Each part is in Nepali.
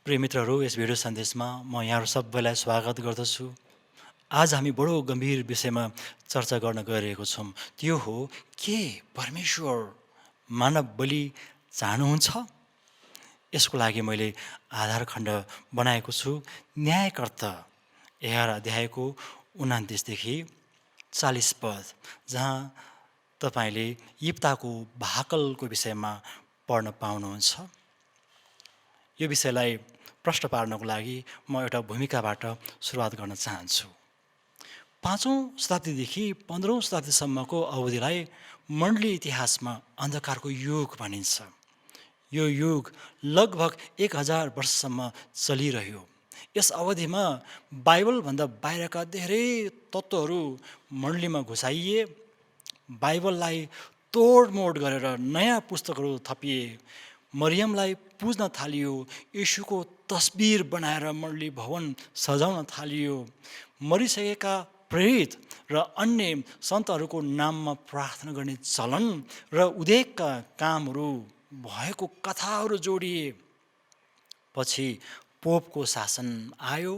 प्रिय मित्रहरू, यस भिडियो सन्देशमा म यहाँहरू सबैलाई स्वागत गर्दछु। आज हामी बडो गम्भीर विषयमा चर्चा गर्न गइरहेको छौँ। त्यो हो, के परमेश्वर मानव बलि चाहनुहुन्छ? यसको लागि मैले आधार खण्ड बनाएको छु। न्यायकर्ता 11 अध्यायको 29 देखि 40 पद, जहाँ तपाईँले यिप्ताको भाकलको विषयमा पढ्न पाउनुहुन्छ। यो विषयलाई प्रश्न पार्नको लागि म एउटा भूमिकाबाट सुरुवात गर्न चाहन्छु। 5औं शताब्दीदेखि 15औं शताब्दीसम्मको अवधिलाई मण्डली इतिहासमा अन्धकारको युग भनिन्छ। यो युग लगभग 1000 वर्षसम्म चलिरह्यो। यस अवधिमा बाइबलभन्दा बाहिरका धेरै तत्त्वहरू मण्डलीमा घुसाइए, बाइबललाई तोडमोड गरेर नयाँ पुस्तकहरू थपिए, मरियमलाई पुज्न थालियो, यीशुको तस्बिर बनाएर मण्डली भवन सजाउन थालियो, मरिसकेका प्रेरित र अन्य सन्तहरूको नाममा प्रार्थना गर्ने चलन र उद्योगका कामहरू भएको कथाहरू जोडिए। पछि पोपको शासन आयो।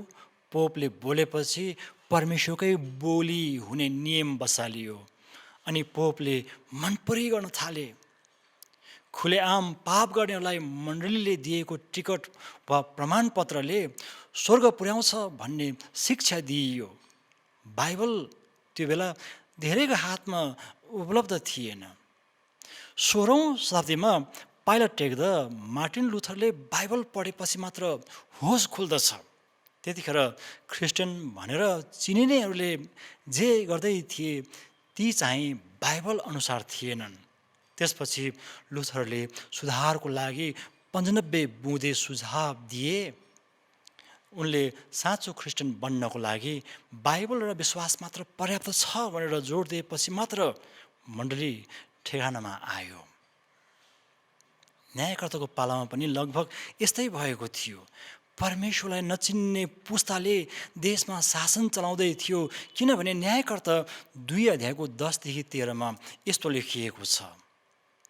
पोपले बोलेपछि परमेश्वरकै बोली हुने नियम बसालियो अनि पोपले मनपरी गर्न थाले। खुलेआम पाप गर्नेहरूलाई मण्डलीले दिएको टिकट वा प्रमाणपत्रले स्वर्ग पुर्याउँछ भन्ने शिक्षा दिइयो। बाइबल त्यो बेला धेरैको हातमा उपलब्ध थिएन। 16औं शताब्दीमा पाइला टेक्दा मार्टिन लुथरले बाइबल पढेपछि मात्र होस खुल्दछ। त्यतिखेर ख्रिस्टियन भनेर चिनिनेहरूले जे गर्दै थिए ती चाहिँ बाइबल अनुसार थिएनन्। त्यसपछि लुथरले सुधारको लागि 95 बुँदे सुझाव दिए। उनले साँचो ख्रिस्टियन बन्नको लागि बाइबल र विश्वास मात्र पर्याप्त छ भनेर जोड दिएपछि मात्र मण्डली ठेगानामा आयो। न्यायकर्ताको पालामा पनि लगभग यस्तै भएको थियो। परमेश्वरलाई नचिन्ने पुस्ताले देशमा शासन चलाउँदै थियो, किनभने न्यायकर्ता 2 अध्यायको 10 देखि 13 यस्तो लेखिएको छ।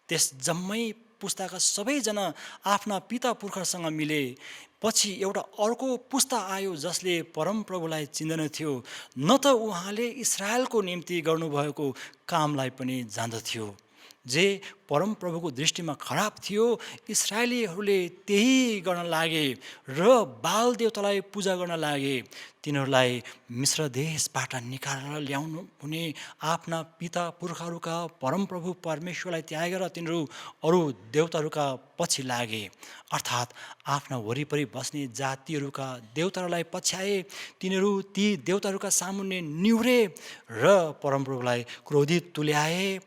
त्यस जम्मै पुस्ताका सबैजना आफ्ना पिता पुर्खासँग मिले। पछि एउटा अर्को पुस्ता आयो जसले परमप्रभुलाई चिन्दैन थियो, न त उहाँले इस्राएलको निम्ति गर्नुभएको कामलाई पनि जान्दथ्यो। जे परमप्रभुको दृष्टिमा खराब थियो, इस्राएलीहरूले त्यही गर्न लागे र बाल देवतालाई पूजा गर्न लागे। तिनीहरूलाई मिश्र देशबाट निकालेर ल्याउनु हुने आफ्ना पिता पुर्खाहरूका परमप्रभु परमेश्वरलाई त्यागेर तिनीहरू अरू देवताहरूका पछि लागे, अर्थात् आफ्ना वरिपरि बस्ने जातिहरूका देवताहरूलाई पछ्याए। तिनीहरू ती देवताहरूका सामुन्ने निहुरे र परमप्रभुलाई क्रोधित तुल्याए।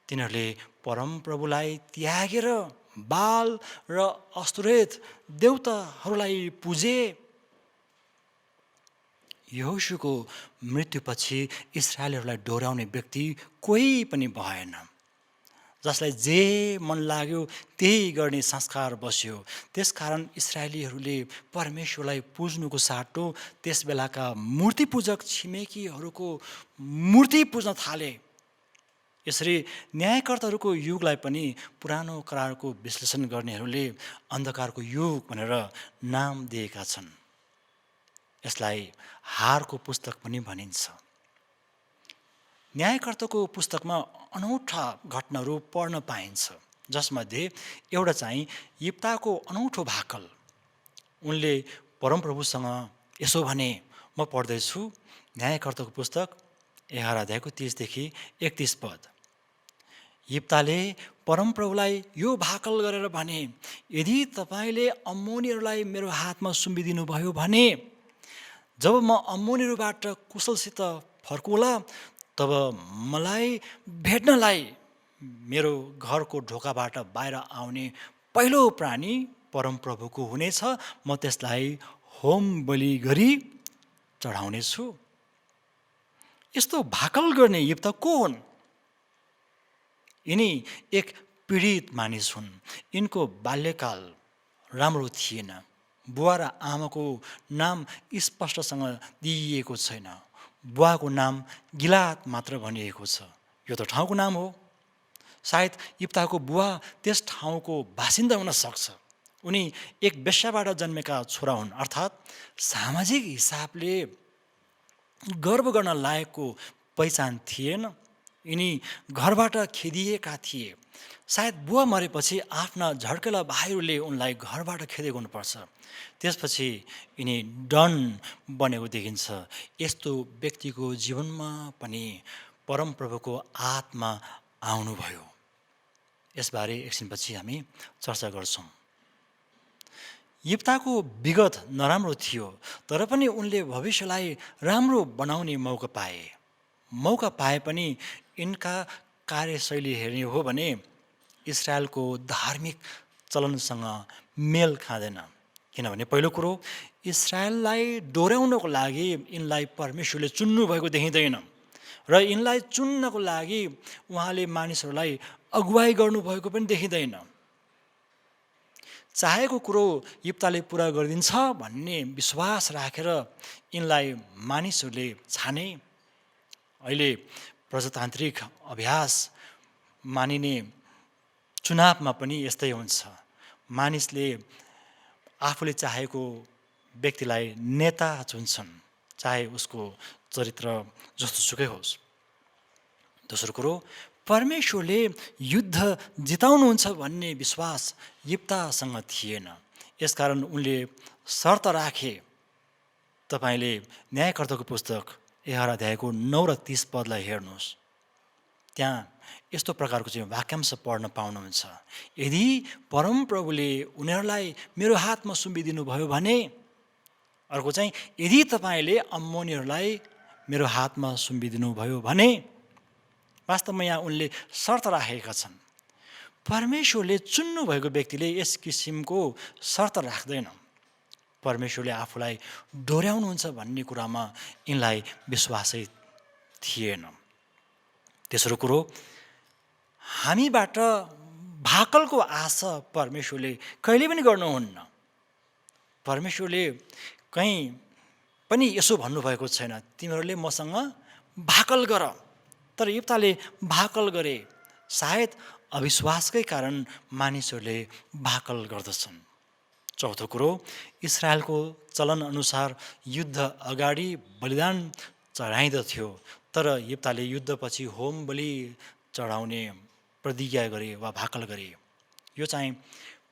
तिनीहरूले परमप्रभुलाई त्यागेर बाल र अस्तुरेत देवताहरूलाई पुजे। यहोशूको मृत्युपछि इस्राएलीहरूलाई डोर्याउने व्यक्ति कोही पनि भएन। जसलाई जे मन लाग्यो त्यही गर्ने संस्कार बस्यो। त्यसकारण इस्राएलीहरूले परमेश्वरलाई पुज्नुको साटो त्यस बेलाका मूर्तिपूजक छिमेकीहरूको मूर्ति पुज्न थाले। यसरी न्यायकर्ताहरूको युगलाई पनि पुरानो करारको विश्लेषण गर्नेहरूले अन्धकारको युग भनेर नाम दिएका छन्। यसलाई हारको पुस्तक पनि भनिन्छ। न्यायकर्ताको पुस्तकमा अनौठा घटनाहरू पढ्न पाइन्छ, जसमध्ये एउटा चाहिँ यिप्ताको अनौठो भाकल। उनले परमप्रभुसँग यसो भने, म पढ्दैछु न्यायकर्ताको पुस्तक 11 अध्यायको 30 देखि 31 पद। यिप्ताले परमप्रभुलाई यो भाकल गरेर भने, यदि तपाईँले अम्मोनीहरूलाई मेरो हातमा सुम्पिदिनु भयो भने, जब म अम्मोनीहरूबाट कुशलसित फर्कुला तब मलाई भेट्नलाई मेरो घरको ढोकाबाट बाहिर आउने पहिलो प्राणी परमप्रभुको हुनेछ। म त्यसलाई होम बलि गरी चढाउनेछु। यस्तो भाकल गर्ने यिप्ता को हुन्? यिनी एक पीडित मानिस हुन्। यिनको बाल्यकाल राम्रो थिएन। बुवा र आमाको नाम स्पष्टसँग दिइएको छैन। बुवाको नाम गिलाद मात्र भनिएको छ। यो त ठाउँको नाम हो। सायद यिप्ताको बुवा त्यस ठाउँको बासिन्दा हुन सक्छ। उनी एक वेश्याबाट जन्मेका छोरा हुन्, अर्थात् सामाजिक हिसाबले गर्व गर्न लायकको पहिचान थिएन। यिनी घरबाट खेदिएका थिए। सायद बुवा मरेपछि आफ्ना झड्केला भाइहरूले उनलाई घरबाट खेदेको हुनुपर्छ। त्यसपछि यिनी डन बनेको देखिन्छ। यस्तो व्यक्तिको जीवनमा पनि परमप्रभुको आत्मा आउनुभयो। यसबारे एकछिनपछि हामी चर्चा गर्छौँ। यिप्ताको विगत नराम्रो थियो, तर पनि उनले भविष्यलाई राम्रो बनाउने मौका पाए। मौका पाए पनि यिनका कार्यशैली हेर्ने हो भने इस्रायलको धार्मिक चलनसँग मेल खाँदैन। किनभने पहिलो कुरो, इस्रायललाई डोर्याउनको लागि यिनलाई परमेश्वरले चुन्नुभएको देखिँदैन र यिनलाई चुन्नको लागि उहाँले मानिसहरूलाई अगुवाई गर्नुभएको पनि देखिँदैन। चाहेको कुरो यिप्ताले पुरा गरिदिन्छ भन्ने विश्वास राखेर यिनलाई मानिसहरूले छाने। अहिले प्रजातान्त्रिक अभ्यास मानिने चुनावमा पनि यस्तै हुन्छ। मानिसले आफूले चाहेको व्यक्तिलाई नेता चुन्छन्, चाहे उसको चरित्र जस्तोसुकै होस्। दोस्रो कुरो, परमेश्वरले युद्ध जिताउनुहुन्छ भन्ने विश्वास यिप्तासँग थिएन। यसकारण उनले शर्त राखे। तपाईँले न्यायकर्ताको पुस्तक 11 अध्यायको 9 र 30 पदलाई हेर्नुहोस्। त्यहाँ यस्तो प्रकारको चाहिँ वाक्यांश पढ्न पाउनुहुन्छ। यदि परमप्रभुले उनीहरूलाई मेरो हातमा सुम्पिदिनु भयो भने, अर्को चाहिँ यदि तपाईँले अम्मोनीहरूलाई मेरो हातमा सुम्पिदिनु भयो भने, वास्तवमा यहाँ उनले शर्त राखेका छन्। परमेश्वरले चुन्नुभएको व्यक्तिले यस किसिमको शर्त राख्दैन। परमेश्वरले आफूलाई डोर्याउनुहुन्छ भन्ने कुरामा यिनलाई विश्वासै थिएन। तेस्रो कुरो, हामीबाट भाकलको आशा परमेश्वरले कहिले पनि गर्नुहुन्न। परमेश्वरले कहीँ पनि यसो भन्नुभएको छैन, तिमीहरूले मसँग भाकल गर। तर यिप्ताले भाकल गरे। सायद अविश्वासकै कारण मानिसहरूले भाकल गर्दछन्। चौथो कुरो, इस्रायलको चलनअनुसार युद्ध अगाडि बलिदान चढाइँदथ्यो, तर यिप्ताले युद्धपछि होम बलि चढाउने प्रतिज्ञा गरे वा भाकल गरे। यो चाहिँ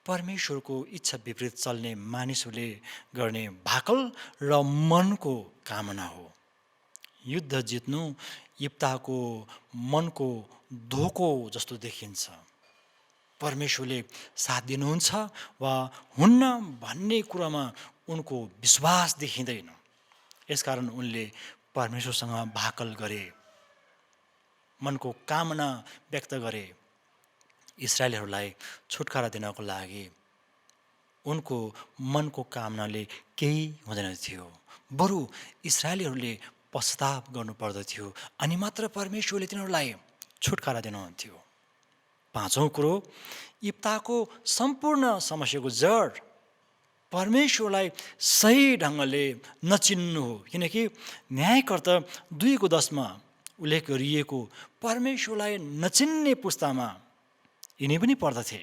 परमेश्वरको इच्छा विपरीत चल्ने मानिसहरूले गर्ने भाकल र मनको कामना हो। युद्ध जित्नु यिप्ताको मनको धोको जस्तो देखिन्छ। परमेश्वरले साथ दिनुहुन्छ वा हुन्न भन्ने कुरामा उनको विश्वास देखिँदैन। यसकारण उनले परमेश्वरसँग भाकल गरे, मनको कामना व्यक्त गरे। इस्रायलीहरूलाई छुटकारा दिनको लागि उनको मनको कामनाले केही हुँदैन थियो, बरु इस्रायलीहरूले पश्चाताप गर्नुपर्दथ्यो, अनि मात्र परमेश्वरले तिनीहरूलाई छुटकारा दिनुहुन्थ्यो। पाँचौँ कुरो, यिप्ताको सम्पूर्ण समस्याको जड परमेश्वरलाई सही ढङ्गले नचिन्नु हो। किनकि न्यायकर्ता 2:10 उल्लेख गरिएको परमेश्वरलाई नचिन्ने पुस्तामा यिनी पनि पर्दथे।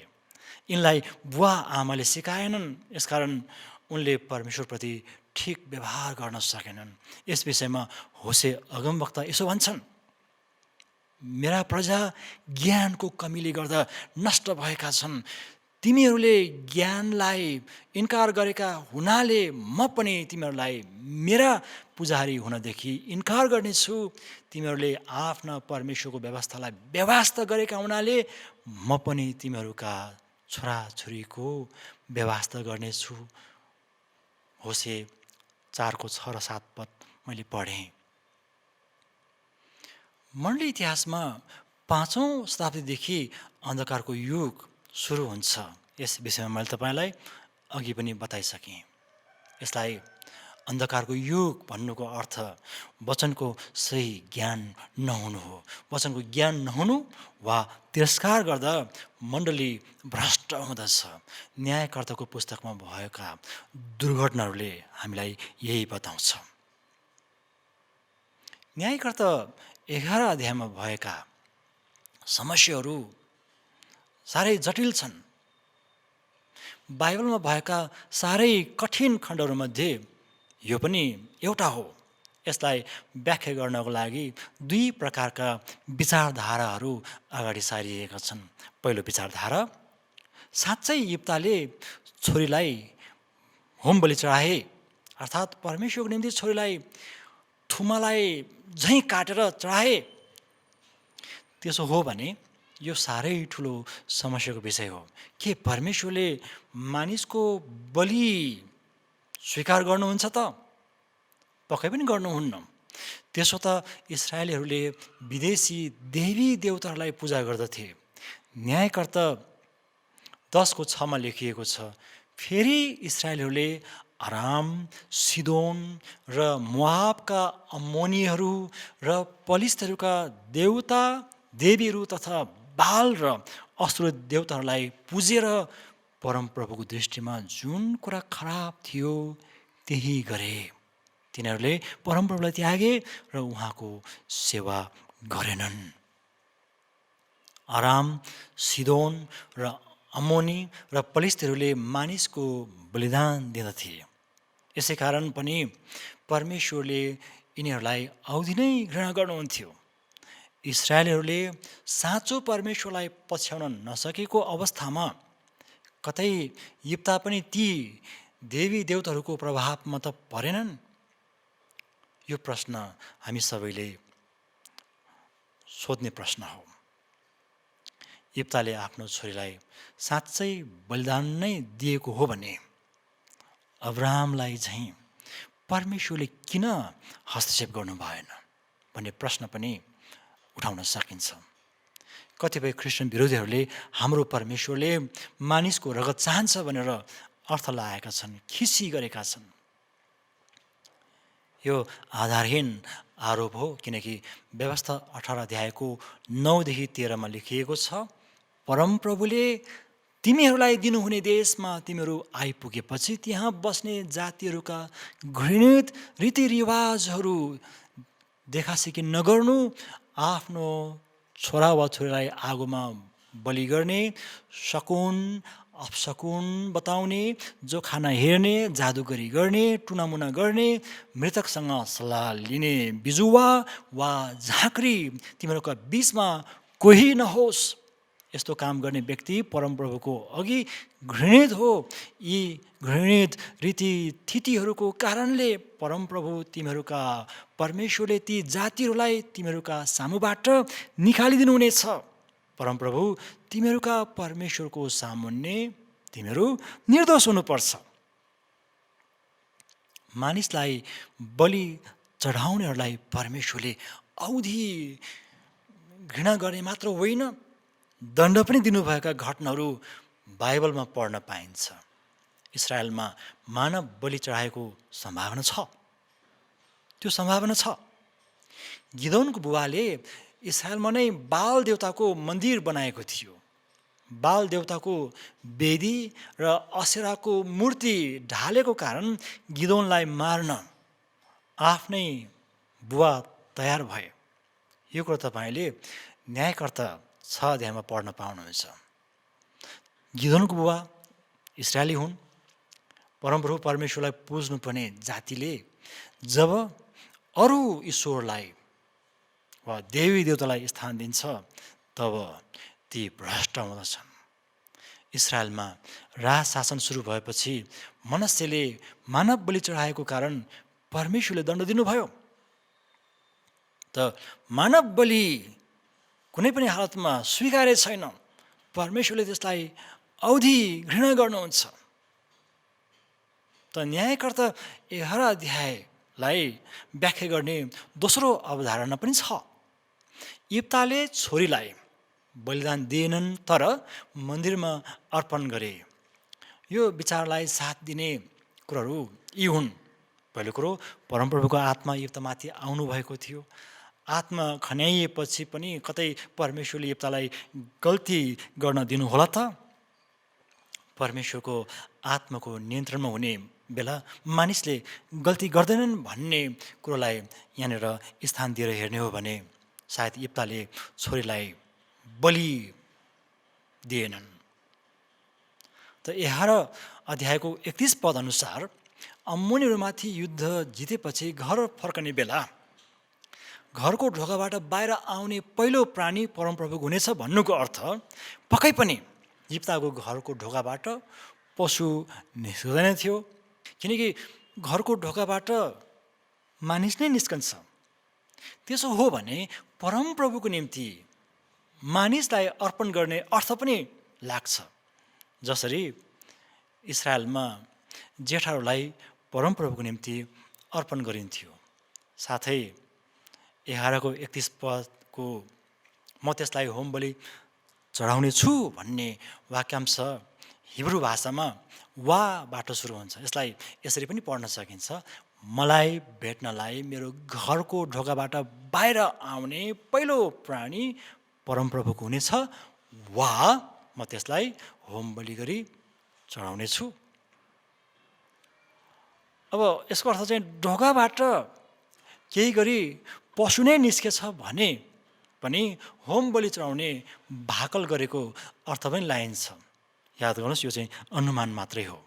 यिनलाई बुवा आमाले सिकाएनन्, यसकारण उनले परमेश्वरप्रति ठिक व्यवहार गर्न सकेनन्। यस विषयमा होसे अगमवक्ता यसो भन्छन्, मेरा प्रजा ज्ञानको कमीले गर्दा नष्ट भएका छन्। तिमीहरूले ज्ञानलाई इन्कार गरेका हुनाले म पनि तिमीहरूलाई मेरा पुजारी हुनदेखि इन्कार गर्नेछु। तिमीहरूले आफ्ना परमेश्वरको व्यवस्थालाई व्यवस्था गरेका हुनाले म पनि तिमीहरूका छोराछोरीको व्यवस्था गर्नेछु। होसे 4:6 र 7 पद मैले पढेँ। मण्डली इतिहासमा 5औं शताब्दीदेखि अन्धकारको युग सुरु हुन्छ। यस विषयमा मैले तपाईँलाई अघि पनि बताइसकेँ। यसलाई अन्धकारको युग भन्नुको अर्थ वचनको सही ज्ञान नहुनु हो। वचनको ज्ञान नहुनु वा तिरस्कार गर्दा मण्डली भ्रष्ट हुँदछ। न्यायकर्ताको पुस्तकमा भएका दुर्घटनाहरूले हामीलाई यही बताउँछ। न्यायकर्ता 11 अध्यायमा भएका समस्याहरू साह्रै जटिल छन्। बाइबलमा भएका साह्रै कठिन खण्डहरूमध्ये यो पनि एउटा हो। यसलाई व्याख्या गर्नको लागि दुई प्रकारका विचारधाराहरू अगाडि सारिएका छन्। पहिलो विचारधारा, साँच्चै यिप्ताले छोरीलाई होम बलि चढाए, अर्थात् परमेश्वरको निम्ति छोरीलाई थुमालाई झैँ काटेर चढाए। त्यसो हो भने यो साह्रै ठुलो समस्याको विषय हो। के परमेश्वरले मानिसको बलि स्वीकार गर्नुहुन्छ त? पक्कै पनि गर्नुहुन्न। त्यसो त इस्राएलीहरूले विदेशी देवी देवताहरूलाई पूजा गर्दथे। न्यायकर्ता 10:6 लेखिएको छ, फेरि इस्राएलीहरूले अराम, सिदोन र मोआबका अम्मोनीहरू र पलिस्तीहरूका देवता देवीहरू तथा बाल र अस्त्र देवताहरूलाई पुजेर परमप्रभुको दृष्टिमा जुन कुरा खराब थियो त्यही गरे। तिनीहरूले परमप्रभुलाई त्यागे र उहाँको सेवा गरेनन्। अराम, सिदोन र अम्मोनी र पलिस्तीहरूले मानिसको बलिदान दिँदथे। यसै कारण पनि परमेश्वरले यिनीहरूलाई औधी नै घृणा गर्नुहुन्थ्यो। इस्राएलीहरूले साँचो परमेश्वरलाई पछ्याउन नसकेको अवस्थामा कतै यिप्ता पनि ती देवी देवताहरूको प्रभावमा त परेनन्? यो प्रश्न हामी सबैले सोध्ने प्रश्न हो। यिप्ताले आफ्नो छोरीलाई साँच्चै बलिदान नै दिएको हो भने अब्राहमलाई झैँ परमेश्वरले किन हस्तक्षेप गर्नु भएन भन्ने प्रश्न पनि उठाउन सकिन्छ। कतिपय क्रिस्चियन विरोधीहरूले हाम्रो परमेश्वरले मानिसको रगत चाहन्छ भनेर अर्थ लगाएका छन्, खिसी गरेका छन्। यो आधारहीन आरोप हो, किनकि व्यवस्था 18 अध्यायको 9देखि 13मा लेखिएको छ, परमप्रभुले तिमीहरूलाई दिनुहुने देशमा तिमीहरू आइपुगेपछि त्यहाँ बस्ने जातिहरूका घृणित रीतिरिवाजहरू देखासेखी नगर्नु, आफ्नो छोरा वा छोरीलाई आगोमा बलि गर्ने, शकुन अपशकुन बताउने, जोखाना हेर्ने, जादुगरी गर्ने, टुनामुना गर्ने, मृतकसँग सल्लाह लिने बिजुवा वा झाँक्री तिमीहरूका बिचमा कोही नहोस्। यस्तो काम गर्ने व्यक्ति परमप्रभुको अघि घृणित हो। यी घृणित रीतिथितिहरूको कारणले परमप्रभु तिमीहरूका परमेश्वरले ती जातिहरूलाई तिमीहरूका सामुबाट निकालिदिनुहुनेछ। परमप्रभु तिमीहरूका परमेश्वरको सामुन्ने तिमीहरू निर्दोष हुनुपर्छ। मानिसलाई बलि चढाउनेहरूलाई परमेश्वरले औधी घृणा गर्ने मात्र होइन, दण्ड पनि दिनुभएका घटनाहरू बाइबलमा पढ्न पाइन्छ। इस्राएलमा मानव बलि चढाएको सम्भावना छ, त्यो सम्भावना छ। गिदोनको बुबाले इस्राएलमा नै बाल देवताको मन्दिर बनाएको थियो। बाल देवताको वेदी र असेराको मूर्ति ढालेको कारण गिदोनलाई मार्न आफ्नै बुबा तयार भए। यो कुरा तपाईँले न्यायकर्ता 6 अध्यायमा पढ्न पाउनुहुन्छ। गिदोनको बुबा इस्राएली हुन्। परमप्रभु परमेश्वरलाई पुज्नुपर्ने जातिले जब अरू ईश्वरलाई वा देवी देवतालाई स्थान दिन्छ तब ती भ्रष्ट हुँदछन्। इस्राएलमा राज शासन सुरु भएपछि मनस्यले मानव बलि चढाएको कारण परमेश्वरले दण्ड दिनुभयो। त मानव बलि कुनै पनि हालतमा स्वीकार्य छैन। परमेश्वरले त्यसलाई औधी घृणा गर्नुहुन्छ। त न्यायकर्ता 11 अध्यायलाई व्याख्या गर्ने दोस्रो अवधारणा पनि छ। यिप्ताले छोरीलाई बलिदान दिएनन् तर मन्दिरमा अर्पण गरे। यो विचारलाई साथ दिने कुराहरू यी हुन्। पहिलो कुरो, परमप्रभुको आत्मा यिप्तामाथि आउनुभएको थियो। आत्मा खन्याइएपछि पनि कतै परमेश्वरले यिप्तालाई गल्ती गर्न दिनुहोला त? परमेश्वरको आत्माको नियन्त्रणमा हुने बेला मानिसले गल्ती गर्दैनन् भन्ने कुरोलाई यहाँनिर स्थान दिएर हेर्ने हो भने सायद यिप्ताले छोरीलाई बलि दिएनन्। त 11 अध्यायको 31 पद अनुसार अम्मोनीहरूमाथि युद्ध जितेपछि घर फर्कने बेला घरको ढोकाबाट बाहिर आउने पहिलो प्राणी परमप्रभुको हुनेछ भन्नुको अर्थ पक्कै पनि यिप्ताको घरको ढोकाबाट पशु निस्कँदैन थियो, किनकि घरको ढोकाबाट मानिस नै निस्कन्छ। त्यसो हो भने परमप्रभुको निम्ति मानिसलाई अर्पण गर्ने अर्थ पनि लाग्छ। जसरी इस्रायलमा जेठाहरूलाई परमप्रभुको निम्ति अर्पण गरिन्थ्यो। साथै 11:31 म त्यसलाई होम बलि चढाउने छु भन्ने वाक्यांश हिब्रू भाषामा वाबाट सुरु हुन्छ। यसलाई यसरी पनि पढ्न सकिन्छ, मलाई भेट्नलाई मेरो घरको ढोकाबाट बाहिर आउने पहिलो प्राणी परमप्रभुको हुनेछ, वा म त्यसलाई होम बलि गरी चढाउने छु। अब यसको अर्थ चाहिँ ढोकाबाट केही गरी पशु नै निस्केछ भने पनि होम बलि चढाउने भाकल गरेको अर्थ पनि लाइन्छ। याद गर्नुहोस्, यो चाहिँ अनुमान मात्रै हो।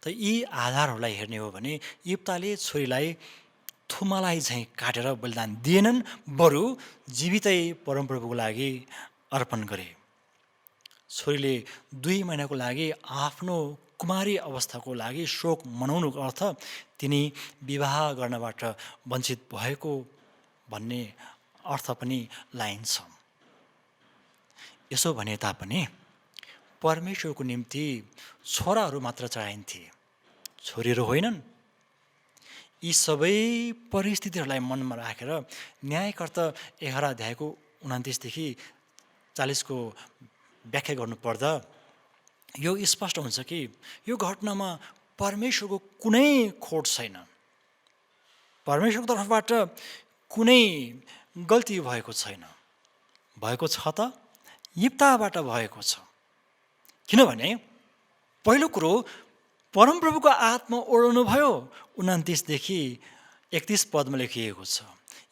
त यी आधारहरूलाई हेर्ने हो भने यिप्ताले छोरीलाई थुमालाई झैँ काटेर बलिदान दिएनन्, बरु जीवितै परमप्रभुको लागि अर्पण गरे। छोरीले 2 महिनाको लागि आफ्नो कुमारी अवस्थाको लागि शोक मनाउनुको अर्थ तिनी विवाह गर्नबाट वञ्चित भएको भन्ने अर्थ पनि लाइन्छ। यसो भने तापनि परमेश्वरको निम्ति छोराहरू मात्र चढाइन्थे, छोरीहरू होइनन्। यी सबै परिस्थितिहरूलाई मनमा राखेर न्यायकर्ता 11:29-40 व्याख्या गर्नुपर्दा यो स्पष्ट हुन्छ कि यो घटनामा परमेश्वरको कुनै खोट छैन। परमेश्वरको तर्फबाट कुनै गल्ती भएको छैन। भएको छ त यिप्ताबाट भएको छ। किनभने पहिलो कुरो परमप्रभुको आत्मा ओढ्नु भयो। 29-31 पदमा लेखिएको छ,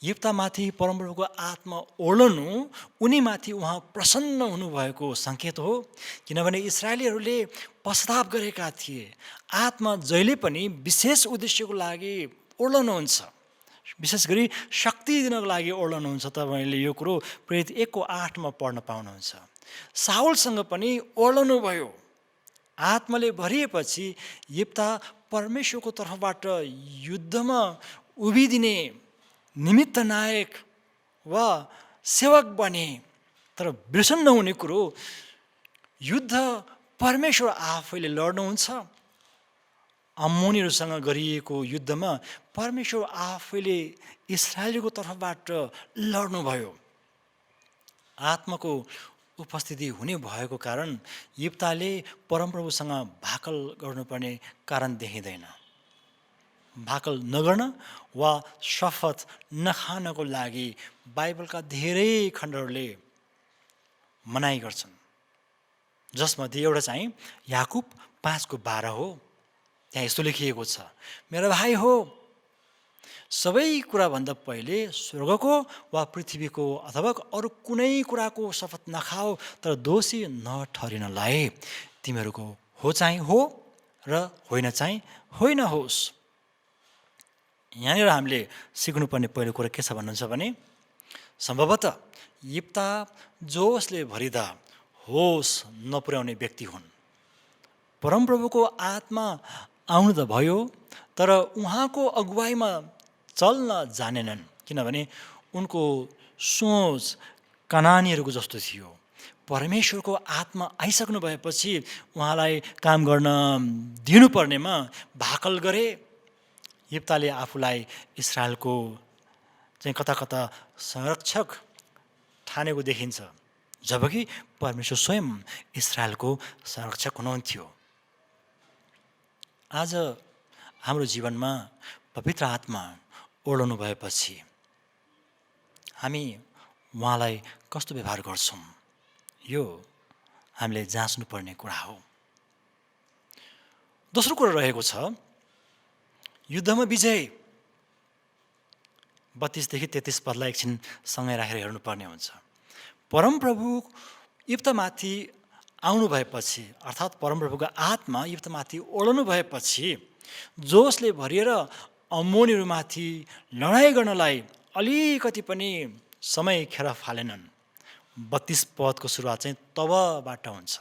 यिप्तामाथि परमप्रभुको आत्मा ओढ्नु उनीमाथि उहाँ प्रसन्न हुनुभएको सङ्केत हो। किनभने इस्राएलीहरूले पश्चाताप गरेका थिए। आत्मा जहिले पनि विशेष उद्देश्यको लागि ओढ्नुहुन्छ, विशेष गरी शक्ति दिनको लागि ओढ्नुहुन्छ। तपाईँले यो कुरो प्रेरित 1:8 पढ्न पाउनुहुन्छ। साउलसँग पनि ओढ्नु भयो। आत्माले भरिएपछि यिप्ता परमेश्वरको तर्फबाट युद्धमा उभिदिने निमित्त नायक वा सेवक बने। तर बिर्सन नहुने कुरो, युद्ध परमेश्वर आफैले लड्नुहुन्छ। अम्मोनीहरूसँग गरिएको युद्धमा परमेश्वर आफैले इस्राएलीको तर्फबाट लड्नुभयो। आत्माको उपस्थिति हुने भएको कारण यिप्ताले परमप्रभुसँग भाकल गर्नुपर्ने कारण देखिँदैन। भाकल नगर्न वा शपथ नखानको लागि बाइबलका धेरै खण्डहरूले मनाइ गर्छन्, जसमध्ये एउटा चाहिँ याकुब 5:12 हो। त्यहाँ यस्तो लेखिएको छ, मेरा भाइ हो, सबै कुराभन्दा पहिले स्वर्गको वा पृथ्वीको अथवा अरू कुनै कुराको शपथ नखाऊ, तर दोषी नठहरिनलाई तिमीहरूको हो चाहिँ हो र होइन चाहिँ होइन होस्। यहाँनिर हामीले सिक्नुपर्ने पहिलो कुरा के छ भन्नुहुन्छ भने, सम्भवतः यिप्ता जोसले भरिदा होस नपुर्याउने व्यक्ति हुन्। परमप्रभुको आत्मा आउनु त भयो, तर उहाँको अगुवाईमा चल्न जानेनन्। किनभने उनको सोच कनानीहरूको जस्तो थियो। परमेश्वरको आत्मा आइसक्नु भएपछि उहाँलाई काम गर्न दिनुपर्नेमा भाकल गरे। यिप्ताले आफूलाई इस्राएलको चाहिँ कता कता संरक्षक ठानेको देखिन्छ, जबकि परमेश्वर स्वयं इस्राएलको संरक्षक हुनुहुन्थ्यो। आज हाम्रो जीवनमा पवित्र आत्मा ओढ्नु भएपछि हामी उहाँलाई कस्तो व्यवहार गर्छौँ, यो हामीले जाँच्नुपर्ने कुरा हो। दोस्रो कुरा रहेको छ युद्धमा विजय। 32-33 पदलाई एकछिन सँगै राखेर हेर्नुपर्ने हुन्छ। परमप्रभु यिप्तामाथि आउनु भएपछि अर्थात् परमप्रभुको आत्मा इप्तामाथि ओढ्नु भएपछि जोसले भरिएर अम्मोनीहरूमाथि लडाइँ गर्नलाई अलिकति पनि समय खेर फालेनन्। 32 पदको सुरुवात चाहिँ तबबाट हुन्छ।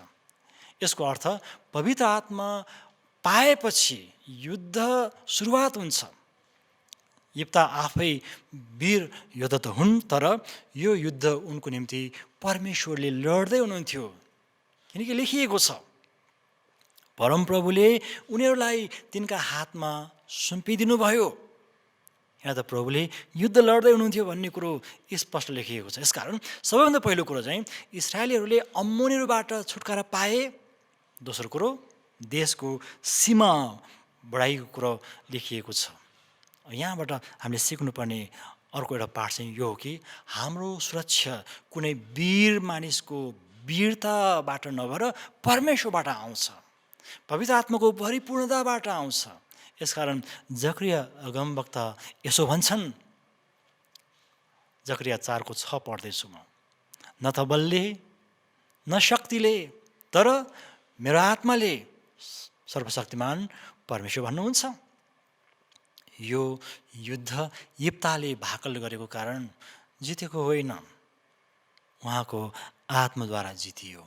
यसको अर्थ पवित्र आत्मा पाएपछि युद्ध सुरुवात हुन्छ। यिप्ता आफै वीर योद्धा त हुन्, तर यो युद्ध उनको निम्ति परमेश्वरले लड्दै हुनुहुन्थ्यो। किनकि लेखिएको छ, परमप्रभुले उनीहरूलाई तिनका हातमा सुम्पिदिनु भयो। यहाँ त प्रभुले युद्ध लड्दै हुनुहुन्थ्यो भन्ने कुरो स्पष्ट लेखिएको छ। यसकारण सबैभन्दा पहिलो कुरो चाहिँ इस्राएलीहरूले अम्मोनीहरूबाट छुटकारा पाए। दोस्रो कुरो देशको सीमा बढाइको कुरो लेखिएको छ। यहाँबाट हामीले सिक्नुपर्ने अर्को एउटा पाठ चाहिँ यो हो कि हाम्रो सुरक्षा कुनै वीर मानिसको वीरताबाट नभएर परमेश्वरबाट आउँछ, पवित्र आत्माको परिपूर्णताबाट आउँछ। यसकारण जकरिया अगमवक्ता यसो भन्छन्, जकरिया 4:6 पढ्दैछु म, न त बलले न शक्तिले तर मेरो आत्माले सर्वशक्तिमान परमेश्वर भन्नुहुन्छ। यो युद्ध यिप्ताले भाकल गरेको कारण जितेको होइन, उहाँको आत्माद्वारा जितियो।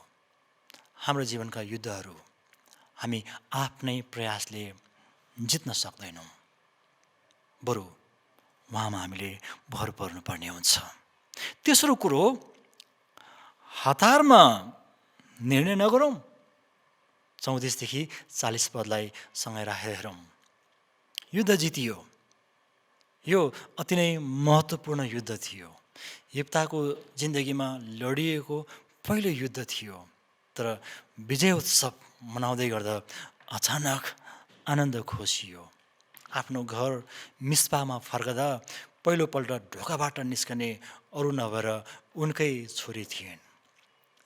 हाम्रो जीवनका युद्धहरू हामी आफ्नै प्रयासले जित्न सक्दैनौँ, बरु उहाँमा हामीले भर पर्नुपर्ने हुन्छ। तेस्रो कुरो, हतारमा निर्णय नगरौँ। 34देखि 40 पदलाई सँगै राखेर हेरौँ। युद्ध जितियो। यो अति नै महत्त्वपूर्ण युद्ध थियो। यिप्ताको जिन्दगीमा लडिएको पहिलो युद्ध थियो। तर विजय उत्सव मनाउँदै गर्दा अचानक आनन्द खोसियो। आफ्नो घर मिस्पामा फर्कदा पहिलोपल्ट ढोकाबाट निस्कने अरू नभएर उनकै छोरी थिइन्।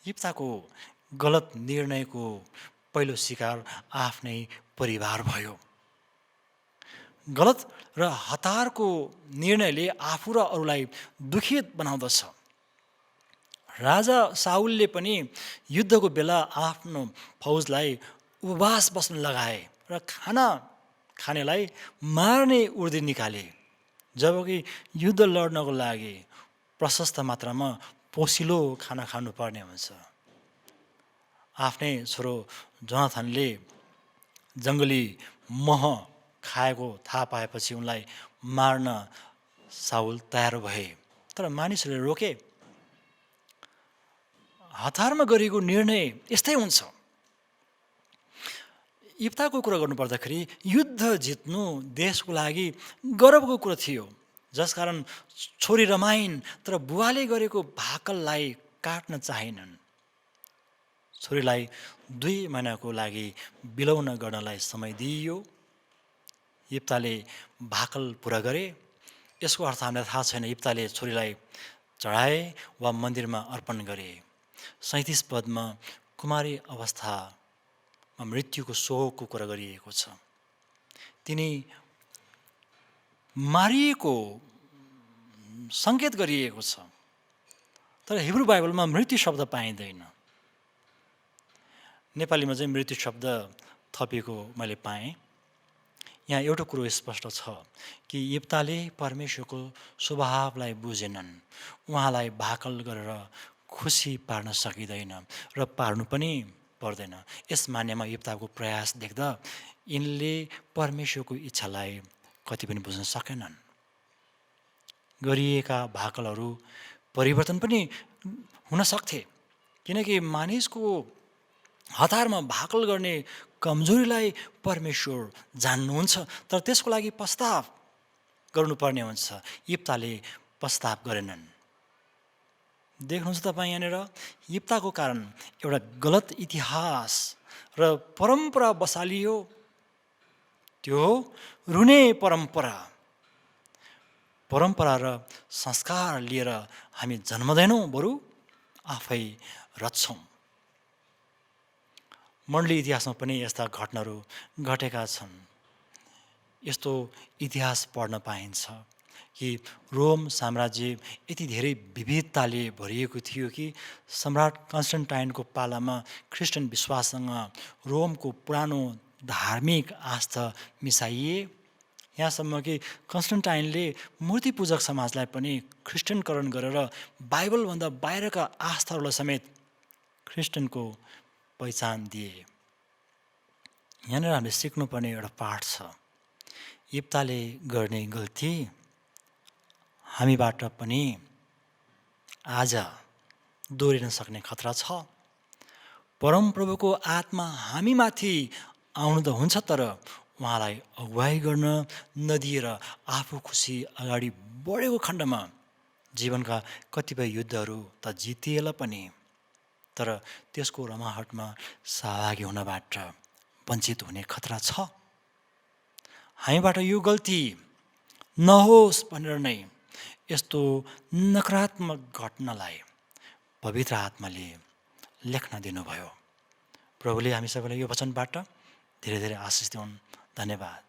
यिप्ताको गलत निर्णयको पहिलो शिकार आफ्नै परिवार भयो। गलत र हतारको निर्णयले आफू र अरूलाई दुखित बनाउँदछ। राजा साउलले पनि युद्धको बेला आफ्नो फौजलाई उपवास बस्न लगाए र खाना खानेलाई मार्ने उर्दी निकाले, जबकि युद्ध लड्नको लागि प्रशस्त मात्रामा पोसिलो खाना खानुपर्ने हुन्छ। आफ्नै छोरो जोनाथनले जङ्गली मह खाएको थाहा पाएपछि उनलाई मार्न साउल तयार भए, तर मानिसहरूले रोके। हतारमा गरिएको निर्णय यस्तै हुन्छ। यिप्ताको कुरा गर्नुपर्दाखेरि युद्ध जित्नु देशको लागि गौरवको कुरो थियो, जसकारण छोरी रमाइन्, तर बुवाले गरेको भाकललाई काट्न चाहेनन्। छोरीलाई 2 महिनाको लागि बिलौन गर्नलाई समय दिइयो। यिप्ताले भाकल पुरा गरे। यसको अर्थ हामीलाई थाहा छैन यिप्ताले छोरीलाई चढाए वा मन्दिरमा अर्पण गरे। 37 पदमा कुमारी अवस्थामा मृत्युको शोकको कुरा गरिएको छ। तिनी मारिएको सङ्केत गरिएको छ, तर हिब्रू बाइबलमा मृत्यु शब्द पाइँदैन। नेपालीमा चाहिँ मृत्यु शब्द थपिएको मैले पाएँ। यहाँ एउटा कुरो स्पष्ट छ कि यिप्ताले परमेश्वरको स्वभावलाई बुझेनन्। उहाँलाई भाकल गरेर खुसी पार्न सकिँदैन र पार्नु पनि पर्दैन। यस मान्यमा यिप्ताको प्रयास देख्दा यिनले परमेश्वरको इच्छालाई कति पनि बुझ्न सकेनन्। गरिएका भाकलहरू परिवर्तन पनि हुन सक्थे, किनकि मानिसको हतारमा भाकल गर्ने कमजोरीलाई परमेश्वर जान्नुहुन्छ, तर त्यसको लागि पश्चाताप गर्नुपर्ने हुन्छ। यिप्ताले पश्चाताप गरेनन्। देख्नुहुन्छ तपाईँ, यहाँनिर यिप्ताको कारण एउटा गलत इतिहास र परम्परा बसालियो। त्यो हो रुने परम्परा। परम्परा र संस्कार लिएर हामी जन्मदैनौँ, बरु आफै रच्छौँ। मण्डली इतिहासमा पनि यस्ता घटनाहरू घटेका छन्। यस्तो इतिहास पढ्न पाइन्छ। कि रोम साम्राज्य यति धेरै विविधताले भरिएको थियो कि सम्राट कन्स्टेन्टाइनको पालामा ख्रिस्टान विश्वाससँग रोमको पुरानो धार्मिक आस्था मिसाइए। यहाँसम्म कि कन्स्टेन्टाइनले मूर्ति पूजक समाजलाई पनि ख्रिस्टानकरण गरेर बाइबलभन्दा बाहिरका आस्थाहरूलाई समेत ख्रिस्टानको पहिचान दिए। यहाँनिर हामीले सिक्नुपर्ने एउटा पाठ छ। इप्ताले गर्ने गल्ती हामीबाट पनि आज दोहोरिन सक्ने खतरा छ। परमप्रभुको आत्मा हामीमाथि आउनु त हुन्छ, तर उहाँलाई अगुवाई गर्न नदिएर आफू खुसी अगाडि बढेको खण्डमा जीवनका कतिपय युद्धहरू त जितिएला पनि, तर त्यसको रमाहटमा सहभागी हुनबाट वञ्चित हुने खतरा छ। हामीबाट यो गल्ती नहोस् भनेर नै यस्तो नकारात्मक घटनालाई पवित्र आत्माले लेख्न दिनुभयो। प्रभुले हामी सबैलाई यो वचनबाट धेरै धेरै आशिष दिउन्। धन्यवाद।